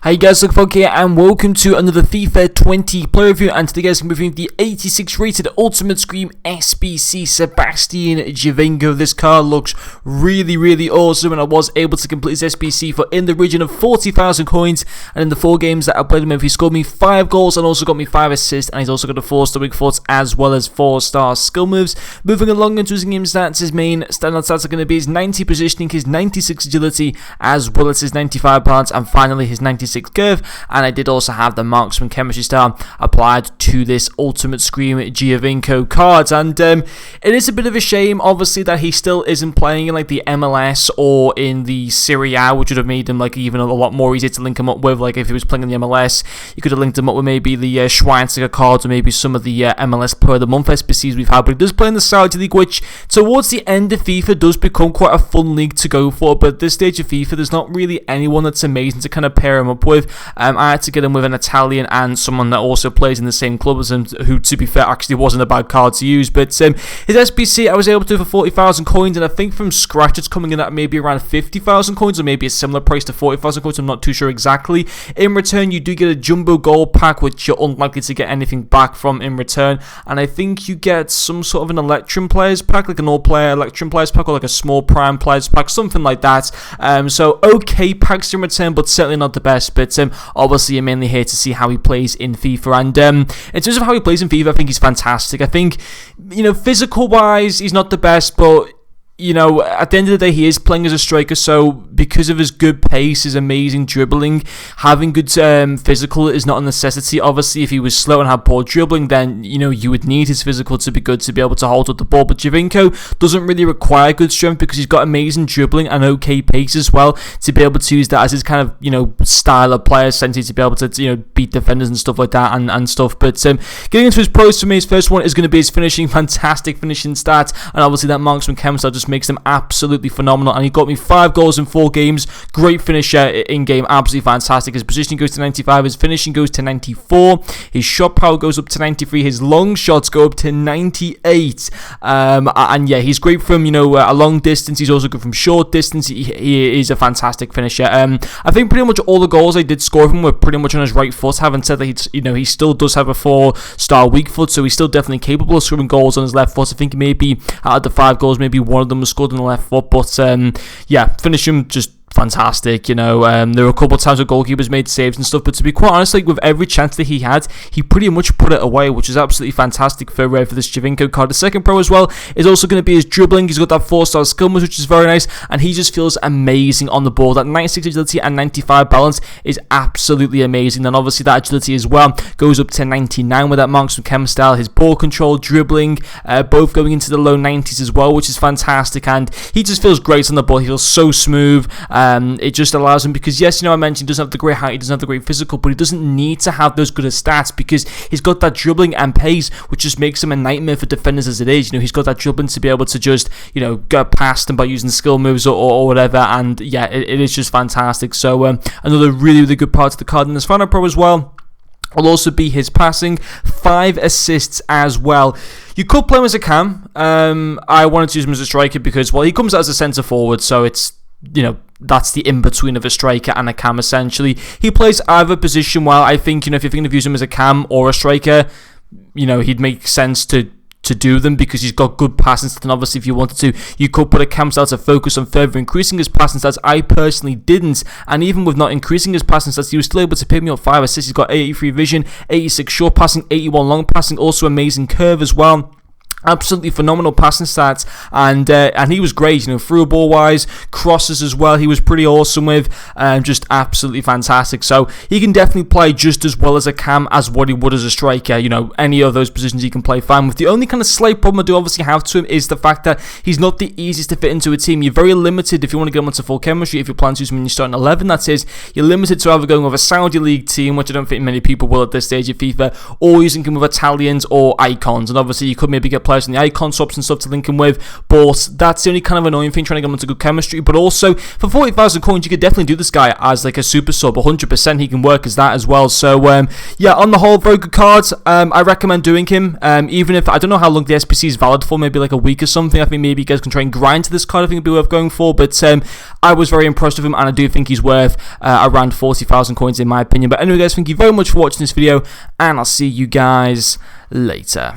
Hi guys, Luke here and welcome to another FIFA 20 player review, and today guys I'm reviewing the 86 rated Ultimate Scream SBC Sebastian Giovinco. This card looks really awesome, and I was able to complete his SBC for in the region of 40,000 coins, and in the 4 games that I played him with, he scored me 5 goals and also got me 5 assists, and he's also got a 4-star weak foot as well as 4-star skill moves. Moving along into his game stats, his main standout stats are going to be his 90 positioning, his 96 agility, as well as his 95 balance, and finally his 96 curve. And I did also have the marksman chemistry star applied to this Ultimate Scream Giovinco card, and it is a bit of a shame obviously that he still isn't playing in like the MLS or in the Serie A, which would have made him like even a lot more easier to link him up with. Like if he was playing in the MLS, you could have linked him up with maybe the Schweinsteiger cards or maybe some of the MLS Player of the Month SBCs we've had, but he does play in the Saudi League, which towards the end of FIFA does become quite a fun league to go for, but at this stage of FIFA there's not really anyone that's amazing to kind of pair him up with. I had to get him with an Italian and someone that also plays in the same club as him, who to be fair actually wasn't a bad card to use, but his SBC I was able to do for 40,000 coins, and I think from scratch it's coming in at maybe around 50,000 coins or maybe a similar price to 40,000 coins, I'm not too sure exactly. In return you do get a jumbo gold pack, which you're unlikely to get anything back from in return, and I think you get some sort of an Electrum players pack, like an all player Electrum players pack, or like a small prime players pack, something like that. So okay packs in return, but certainly not the best. But obviously I'm mainly here to see how he plays in FIFA, and in terms of how he plays in FIFA, I think he's fantastic. I think, you know, physical wise he's not the best, but you know, at the end of the day, he is playing as a striker, so because of his good pace, his amazing dribbling, having good physical is not a necessity. Obviously, if he was slow and had poor dribbling, then, you know, you would need his physical to be good to be able to hold up the ball. But Giovinco doesn't really require good strength because he's got amazing dribbling and okay pace as well to be able to use that as his kind of, you know, style of player, essentially to be able to, you know, beat defenders and stuff like that and stuff. But getting into his pros for me, his first one is going to be his finishing, fantastic finishing stats, and obviously that marksman chemistry just makes them absolutely phenomenal, and he got me 5 goals in 4 games. Great finisher in game, absolutely fantastic. His positioning goes to 95, his finishing goes to 94, his shot power goes up to 93, his long shots go up to 98, and yeah, he's great from, you know, a long distance. He's also good from short distance. He is a fantastic finisher. I think pretty much all the goals I did score from were pretty much on his right foot. Having said that, he still does have a 4-star weak foot, so he's still definitely capable of scoring goals on his left foot. I think maybe out of the 5 goals, maybe one of them was scored on the left foot, but yeah, finish him just fantastic. You know, there were a couple of times where goalkeepers made saves and stuff, but to be quite honest, like with every chance that he had, he pretty much put it away, which is absolutely fantastic for this Giovinco card. The second pro as well is also going to be his dribbling. He's got that 4-star skill moves, which is very nice, and he just feels amazing on the ball. That 96 agility and 95 balance is absolutely amazing, and obviously that agility as well goes up to 99 with that marksman chem style. His ball control, dribbling, both going into the low 90s as well, which is fantastic, and he just feels great on the ball. He feels so smooth. It just allows him, because yes, you know, I mentioned he doesn't have the great height, he doesn't have the great physical, but he doesn't need to have those good stats because he's got that dribbling and pace, which just makes him a nightmare for defenders as it is. You know, he's got that dribbling to be able to just, you know, get past them by using skill moves or whatever, and yeah, it is just fantastic. So another really good part of the card. In this final pro as well will also be his passing, 5 assists as well. You could play him as a cam. I wanted to use him as a striker because, well, he comes out as a centre forward, so it's, you know, that's the in-between of a striker and a cam, essentially. He plays either position well. I think, you know, if you're thinking of using him as a cam or a striker, you know, he'd make sense to do them because he's got good passing stats, and obviously if you wanted to, you could put a cam style to focus on further increasing his passing stats. I personally didn't, and even with not increasing his passing stats, he was still able to pick me up 5 assists. He's got 83 vision, 86 short passing, 81 long passing, also amazing curve as well. Absolutely phenomenal passing stats, and he was great, you know, through ball wise, crosses as well, he was pretty awesome with, just absolutely fantastic. So he can definitely play just as well as a cam as what he would as a striker. You know, any of those positions he can play fine with. The only kind of slight problem I do obviously have to him is the fact that he's not the easiest to fit into a team. You're very limited if you want to get him onto full chemistry. If you plan to use him in your starting 11, that is, you're limited to either going with a Saudi League team, which I don't think many people will at this stage of FIFA, or using him with Italians or icons. And obviously you could maybe get players and the icon swaps and stuff to link him with, but that's the only kind of annoying thing, trying to get him into good chemistry. But also, for 40,000 coins, you could definitely do this guy as like a super sub. 100% he can work as that as well. So yeah, on the whole, very good cards. I recommend doing him, even if I don't know how long the SBC is valid for, maybe like a week or something. I think maybe you guys can try and grind to this card. I think it'd be worth going for, but I was very impressed with him, and I do think he's worth around 40,000 coins in my opinion. But anyway guys, thank you very much for watching this video, and I'll see you guys later.